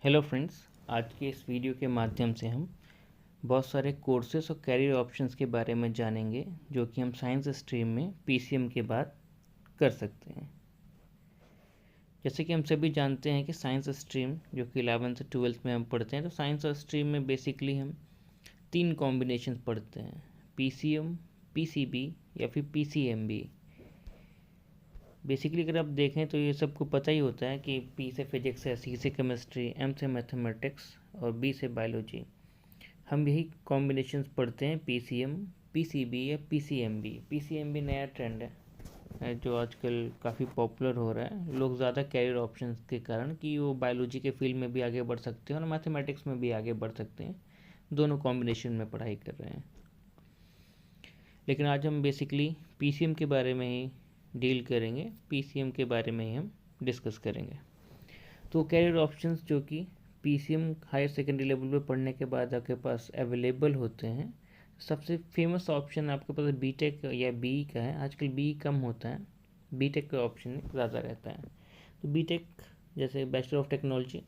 Hello friends, आज के इस वीडियो के माध्यम से हम बहुत सारे कोर्सेस और कैरियर ऑप्शंस के बारे में जानेंगे जो कि हम साइंस स्ट्रीम में पीसीएम के बाद कर सकते हैं। जैसे कि हम सभी जानते हैं कि साइंस स्ट्रीम जो कि 11th से 12th में हम पढ़ते हैं, तो साइंस स्ट्रीम में बेसिकली हम 3 कॉम्बिनेशन पढ़ते हैं, पीसीएम, पीसीबी या फिर पीसीएमबी। बेसिकली अगर आप देखें तो ये सबको पता ही होता है कि पी से फिजिक्स है, सी से केमिस्ट्री, एम से मैथमेटिक्स और बी से बायोलॉजी। हम यही कॉम्बिनेशंस पढ़ते हैं, पीसीएम, पीसीबी या पीसीएमबी। पीसीएमबी नया ट्रेंड है जो आजकल काफ़ी पॉपुलर हो रहा है। लोग ज़्यादा कैरियर ऑप्शंस के कारण कि वो बायोलॉजी के फील्ड में भी आगे बढ़ सकते हैं और मैथमेटिक्स में भी आगे बढ़ सकते हैं, दोनों कॉम्बिनेशन में पढ़ाई कर रहे हैं। लेकिन आज हम बेसिकली पीसीएम के बारे में ही डील करेंगे, पीसीएम के बारे में ही हम डिस्कस करेंगे। तो कैरियर ऑप्शंस जो कि पीसीएम हायर सेकेंडरी लेवल पे पढ़ने के बाद आपके पास अवेलेबल होते हैं, सबसे फेमस ऑप्शन आपके पास बीटेक या बीई का है। आजकल बीई कम होता है, बीटेक का ऑप्शन ज़्यादा रहता है। तो बीटेक जैसे बैचलर ऑफ टेक्नोलॉजी,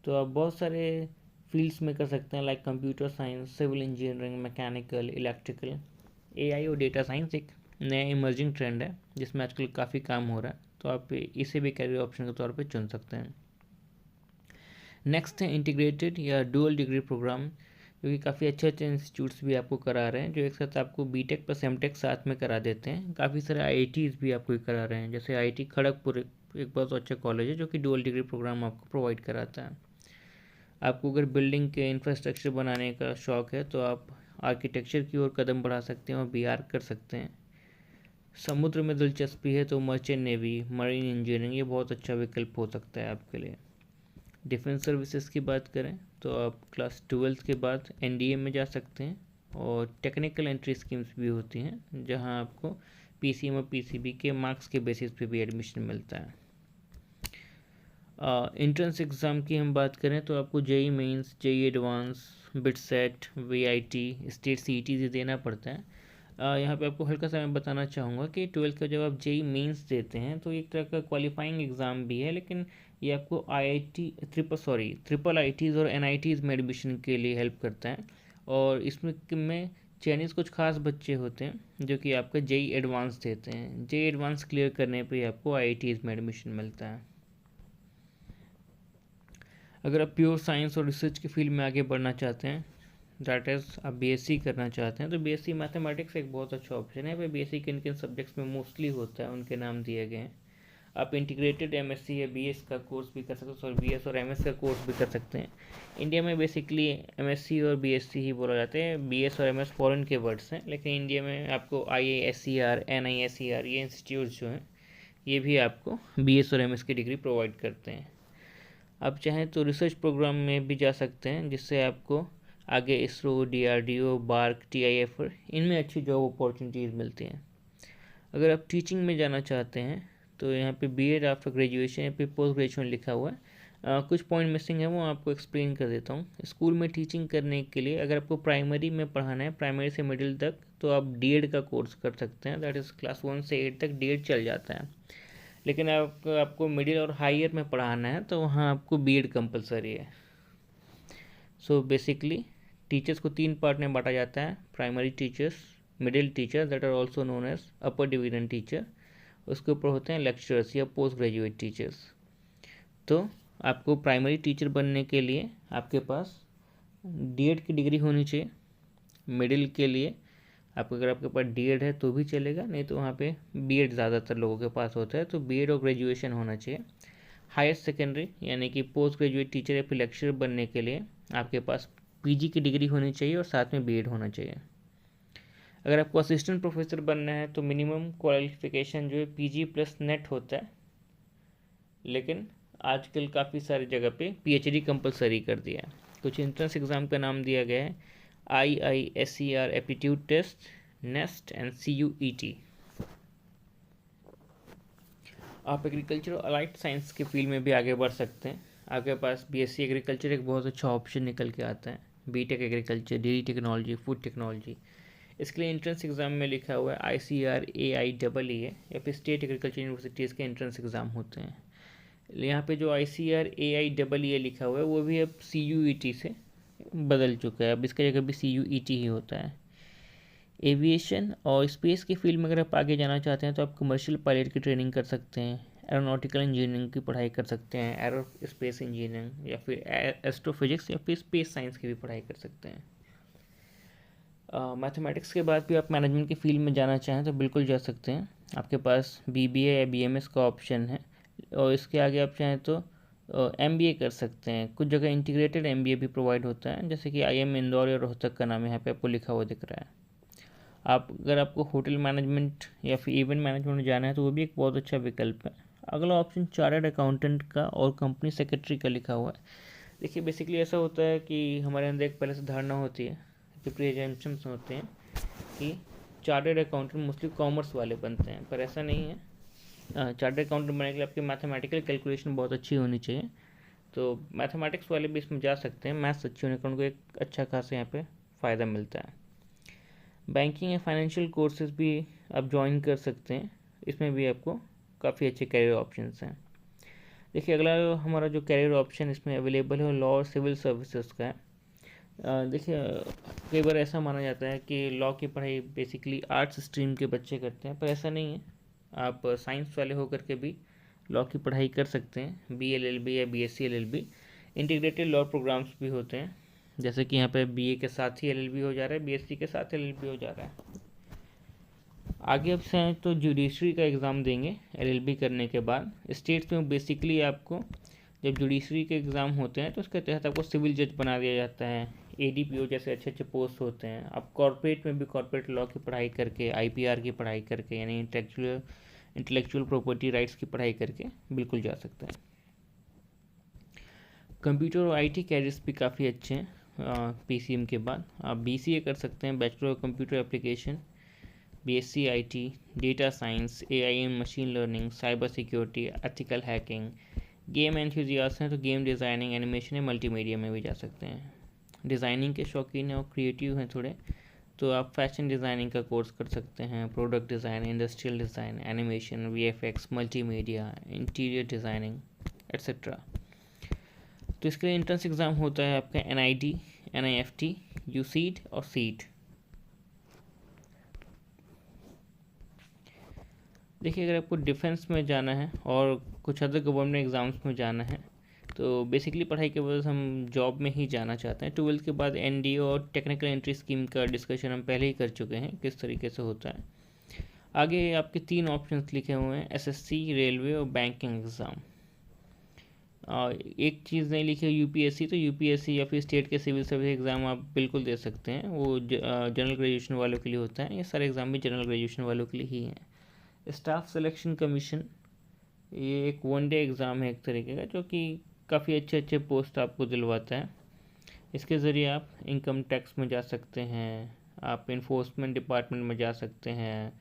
तो आप बहुत सारे फील्ड्स में कर सकते हैं, like computer science, civil engineering, mechanical, electrical, AI और डेटा साइंस एक नया इमर्जिंग ट्रेंड है जिसमें आजकल काफ़ी काम हो रहा है, तो आप इसे भी कैरियर ऑप्शन के तौर पे चुन सकते हैं। नेक्स्ट है इंटीग्रेटेड या डुअल डिग्री प्रोग्राम, जो कि काफ़ी अच्छे अच्छे इंस्टीट्यूट्स भी आपको करा रहे हैं, जो एक साथ आपको बीटेक प्लस एमटेक साथ में करा देते हैं। काफ़ी सारे आईआईटीज़ भी आपको करा रहे हैं, जैसे आईआईटी खड़गपुर एक बहुत अच्छा कॉलेज है जो कि डुअल डिग्री प्रोग्राम आपको प्रोवाइड कराता है। आपको अगर बिल्डिंग के इंफ्रास्ट्रक्चर बनाने का शौक़ है तो आप आर्किटेक्चर की ओर कदम बढ़ा सकते हैं और बीआर कर सकते हैं। समुद्र में दिलचस्पी है तो मर्चेंट नेवी, मरीन इंजीनियरिंग ये बहुत अच्छा विकल्प हो सकता है आपके लिए। डिफेंस सर्विसेज की बात करें तो आप क्लास 12th के बाद एनडीए में जा सकते हैं, और टेक्निकल एंट्री स्कीम्स भी होती हैं जहां आपको पीसीएम और पीसीबी के मार्क्स के बेसिस पे भी एडमिशन मिलता है। एंट्रेंस एग्ज़ाम की हम बात करें तो आपको JEE Mains, JEE advance, BITSAT, VIT, state CET देना पड़ता है। यहाँ पे आपको हल्का सा मैं बताना चाहूँगा कि 12th का जब आप जेई मेंस देते हैं तो एक तरह का क्वालिफाइंग एग्ज़ाम भी है, लेकिन ये आपको आईआईटी ट्रिपल आईटीज़ और एनआईटीज़ में एडमिशन के लिए हेल्प करता है। और इसमें चयनित कुछ खास बच्चे होते हैं जो कि आपका जेई एडवांस देते हैं। जेई एडवांस क्लियर करने पे आपको आईआईटीज़ में एडमिशन मिलता है। अगर आप प्योर साइंस और रिसर्च की फील्ड में आगे बढ़ना चाहते हैं, दैट इज़ आप बीएससी करना चाहते हैं, तो बीएससी मैथमेटिक्स एक बहुत अच्छा ऑप्शन है। बीएससी किन किन सब्जेक्ट्स में मोस्टली होता है उनके नाम दिए गए हैं। आप इंटीग्रेटेड एमएससी या बीएस का कोर्स भी कर सकते हैं, और बीएस और एमएस का कोर्स भी कर सकते हैं। इंडिया में बेसिकली एमएससी और बीएससी ही बोला जाता है, बीएस और एमएस फॉरेन के वर्ड्स हैं, लेकिन इंडिया में आपको आईआईएसईआर, एनआईएसईआर ये इंस्टीट्यूट्स जो हैं ये भी आपको बीएस और एमएस की डिग्री प्रोवाइड करते हैं। आप चाहें तो रिसर्च प्रोग्राम में भी जा सकते हैं, जिससे आपको आगे इसरो, डीआरडीओ, बार्क, टीआईएफ इनमें अच्छी जॉब अपॉर्चुनिटीज़ मिलती हैं। अगर आप टीचिंग में जाना चाहते हैं तो यहाँ पे बीएड आफ्टर ग्रेजुएशन या फिर पोस्ट ग्रेजुएशन लिखा हुआ है। कुछ पॉइंट मिसिंग है, वो आपको एक्सप्लेन कर देता हूँ। स्कूल में टीचिंग करने के लिए अगर आपको प्राइमरी में पढ़ाना है, प्राइमरी से मिडिल तक, तो आप डीएड का कोर्स कर सकते हैं। दैट इज़ क्लास 1 से 8 तक डीएड चल जाता है। लेकिन आपको मिडिल और हायर में पढ़ाना है तो वहाँ आपको बीएड कंपलसरी है। सो बेसिकली टीचर्स को 3 पार्ट में बांटा जाता है, primary teachers, middle teacher that are also known as upper division teacher, उसके ऊपर होते हैं लेक्चरर्स या पोस्ट ग्रेजुएट टीचर्स। तो आपको प्राइमरी टीचर बनने के लिए आपके पास डीएड की डिग्री होनी चाहिए। मिडिल के लिए अगर आपके पास डीएड है तो भी चलेगा, नहीं तो वहाँ पे बीएड ज़्यादातर लोगों के पास होता है, तो बीएड और ग्रेजुएशन होना चाहिए। हायर सेकेंडरी यानी कि पोस्ट ग्रेजुएट टीचर या फिर लेक्चरर बनने के लिए आपके पास पीजी की डिग्री होनी चाहिए और साथ में बीएड होना चाहिए। अगर आपको असिस्टेंट प्रोफेसर बनना है तो मिनिमम क्वालिफिकेशन जो है पीजी प्लस नेट होता है, लेकिन आजकल काफ़ी सारी जगह पे पीएचडी कंपलसरी कर दिया है। कुछ एंट्रेंस एग्ज़ाम का नाम दिया गया है IISER aptitude test, NEST and CUET। आप एग्रीकल्चर और अलाइड साइंस के फील्ड में भी आगे बढ़ सकते हैं। आपके पास बीएससी एग्रीकल्चर एक बहुत अच्छा ऑप्शन निकल के आता है, BTech agriculture, dairy technology, food technology. इसके लिए एंट्रेंस एग्ज़ाम में लिखा हुआ है ICAR AIEE या फिर स्टेट एग्रीकल्चर यूनिवर्सिटीज़ के एंट्रेंस एग्ज़ाम होते हैं। यहाँ पे जो ICAR लिखा हुआ है वो भी अब CUET से बदल चुका है, अब इसका जगह भी CUET ही होता है। एविएशन और स्पेस की फील्ड में अगर आप आगे जाना चाहते हैं तो आप कमर्शियल पायलट की ट्रेनिंग कर सकते हैं, एरोनॉटिकल इंजीनियरिंग की पढ़ाई कर सकते हैं, एरो स्पेस इंजीनियरिंग, या फिर एस्ट्रोफिजिक्स या फिर स्पेस साइंस की भी पढ़ाई कर सकते हैं। मैथमेटिक्स के बाद भी आप मैनेजमेंट की फील्ड में जाना चाहें तो बिल्कुल जा सकते हैं, आपके पास BBA या BMS का ऑप्शन है। और इसके आगे आप चाहें तो MBA कर सकते हैं। कुछ जगह इंटीग्रेटेड MBA भी प्रोवाइड होता है, जैसे कि IIM इंदौर या रोहतक का नाम यहाँ पे आपको लिखा हुआ दिख रहा है। अगर आपको होटल मैनेजमेंट या फिर इवेंट मैनेजमेंट में जाना है तो वो भी एक बहुत अच्छा विकल्प है। अगला ऑप्शन चार्टर्ड अकाउंटेंट का और कंपनी सेक्रेटरी का लिखा हुआ है। देखिए बेसिकली ऐसा होता है कि हमारे अंदर एक पहले से धारणा होती है, जो प्रीजम्पशंस होते हैं कि चार्टर्ड अकाउंटेंट मोस्टली कॉमर्स वाले बनते हैं, पर ऐसा नहीं है। चार्टर्ड अकाउंटेंट बनने के लिए आपकी मैथमेटिकल कैलकुलेशन बहुत अच्छी होनी चाहिए, तो मैथमेटिक्स वाले भी इसमें जा सकते हैं। मैथ्स अच्छी होने का उनको एक अच्छा खासा यहाँ पे फ़ायदा मिलता है। बैंकिंग या फाइनेंशियल कोर्सेज भी आप ज्वाइन कर सकते हैं, इसमें भी आपको काफ़ी अच्छे करियर ऑप्शंस हैं। देखिए अगला हमारा जो करियर ऑप्शन इसमें अवेलेबल है लॉ और सिविल सर्विसेज का है। देखिए कई बार ऐसा माना जाता है कि लॉ की पढ़ाई बेसिकली आर्ट्स स्ट्रीम के बच्चे करते हैं, पर ऐसा नहीं है। आप साइंस वाले होकर के भी लॉ की पढ़ाई कर सकते हैं। BLLB या BSc LLB integrated law programmes भी होते हैं, जैसे कि यहाँ पे BA के साथ ही LLB हो जा रहा है, BSc के साथ LLB हो जा रहा है। आगे अब से तो जुडिशरी का एग्ज़ाम देंगे LLB करने के बाद। स्टेट्स में बेसिकली आपको जब जुडिशरी के एग्ज़ाम होते हैं तो उसके तहत आपको सिविल जज बना दिया जाता है। ADPO जैसे अच्छे अच्छे पोस्ट होते हैं। आप कॉर्पोरेट में भी कॉर्पोरेट लॉ की पढ़ाई करके, IPR की पढ़ाई करके, यानी इंटेलेक्चुअल प्रॉपर्टी राइट्स की पढ़ाई करके बिल्कुल जा सकते हैं। कंप्यूटर और IT कैरियर्स भी काफ़ी अच्छे हैं। PCM के बाद आप BCA कर सकते हैं, bachelor of computer application, BSc IT, data science, AIM, machine learning, cyber security, ethical hacking. Game enthusiast हैं तो गेम डिज़ाइनिंग, एनिमेशन या मल्टीमीडिया में भी जा सकते हैं। डिज़ाइनिंग के शौकीन हैं और क्रिएटिव हैं थोड़े, तो आप फैशन डिज़ाइनिंग का कोर्स कर सकते हैं, product design, industrial design, animation, VFX, multimedia, interior designing etcetera. तो इसके लिए एंट्रेंस एग्ज़ाम होता है आपका NIT, NIFT, UCET और CET। देखिए अगर आपको डिफेंस में जाना है और कुछ अदर गवर्नमेंट एग्ज़ाम्स में जाना है तो बेसिकली पढ़ाई के वजह से हम जॉब में ही जाना चाहते हैं। 12th के बाद NDA और टेक्निकल एंट्री स्कीम का डिस्कशन हम पहले ही कर चुके हैं, किस तरीके से होता है। आगे आपके 3 ऑप्शंस लिखे हुए हैं, SSC, रेलवे और बैंकिंग एग्ज़ाम। एक चीज़ नहीं लिखी है UPSC, तो UPSC या फिर स्टेट के सिविल सर्विस एग्ज़ाम आप बिल्कुल दे सकते हैं, वो जनरल ग्रेजुएशन वालों के लिए होता है। ये सारे एग्ज़ाम भी जनरल ग्रेजुएशन वालों के लिए ही हैं। स्टाफ सिलेक्शन कमीशन ये एक 1 डे एग्ज़ाम है एक तरीके का, जो कि काफ़ी अच्छे अच्छे पोस्ट आपको दिलवाता है। इसके ज़रिए आप इनकम टैक्स में जा सकते हैं, आप इन्फोर्समेंट डिपार्टमेंट में जा सकते हैं,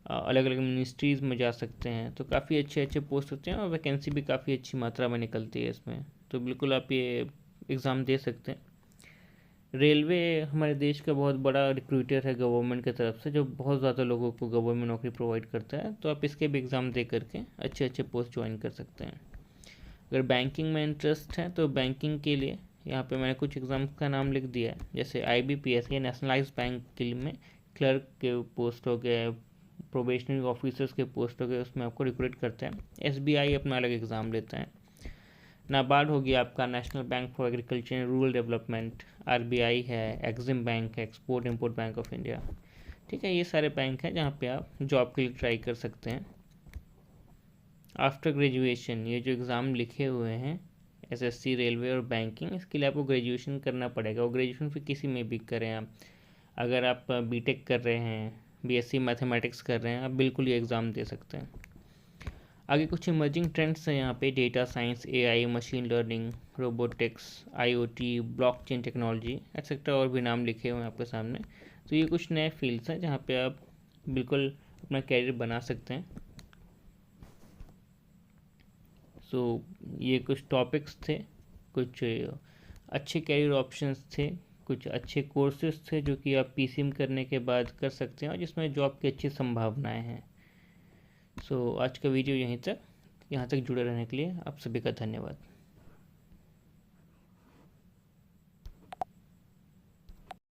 अलग अलग मिनिस्ट्रीज़ में जा सकते हैं। तो काफ़ी अच्छे अच्छे पोस्ट होते हैं और वैकेंसी भी काफ़ी अच्छी मात्रा में निकलती है इसमें, तो बिल्कुल आप ये एग्ज़ाम दे सकते हैं। रेलवे हमारे देश का बहुत बड़ा रिक्रूटर है गवर्नमेंट की तरफ से, जो बहुत ज़्यादा लोगों को गवर्नमेंट नौकरी प्रोवाइड करता है, तो आप इसके भी एग्ज़ाम दे करके अच्छे अच्छे पोस्ट ज्वाइन कर सकते हैं। अगर बैंकिंग में इंटरेस्ट है तो बैंकिंग के लिए यहाँ पे मैंने कुछ एग्ज़ाम्स का नाम लिख दिया है, जैसे IBPS या नेशनलाइज बैंक के लिए में क्लर्क के पोस्ट हो गए, प्रोबेशनरी ऑफिसर्स के पोस्ट हो गए, उसमें आपको रिक्रूट करते हैं। SBI अपना अलग एग्ज़ाम लेता है। नाबार्ड हो गया आपका, national bank for agriculture and rural development, RBI है, एक्जिम बैंक है, export import bank of India. ठीक है, ये सारे बैंक हैं जहाँ पे आप जॉब के लिए ट्राई कर सकते हैं। आफ्टर ग्रेजुएशन ये जो एग्ज़ाम लिखे हुए हैं SSC, रेलवे और बैंकिंग, इसके लिए आपको ग्रेजुएशन करना पड़ेगा, और ग्रेजुएशन फिर किसी में भी करें आप। अगर आप BTech कर रहे हैं, BSc मैथमेटिक्स कर रहे हैं, आप बिल्कुल ये एग्ज़ाम दे सकते हैं। आगे कुछ इमर्जिंग ट्रेंड्स हैं यहाँ पे, data science, AI, machine learning, robotics, IoT, blockchain technology etcetera, और भी नाम लिखे हुए हैं आपके सामने। तो ये कुछ नए फील्ड्स हैं जहाँ पे आप बिल्कुल अपना कैरियर बना सकते हैं। ये कुछ टॉपिक्स थे, कुछ अच्छे कैरियर ऑप्शंस थे, कुछ अच्छे कोर्सेज थे जो कि आप PCM करने के बाद कर सकते हैं और जिसमें जॉब की अच्छी संभावनाएं हैं। आज का वीडियो यहीं तक। यहाँ तक जुड़े रहने के लिए आप सभी का धन्यवाद।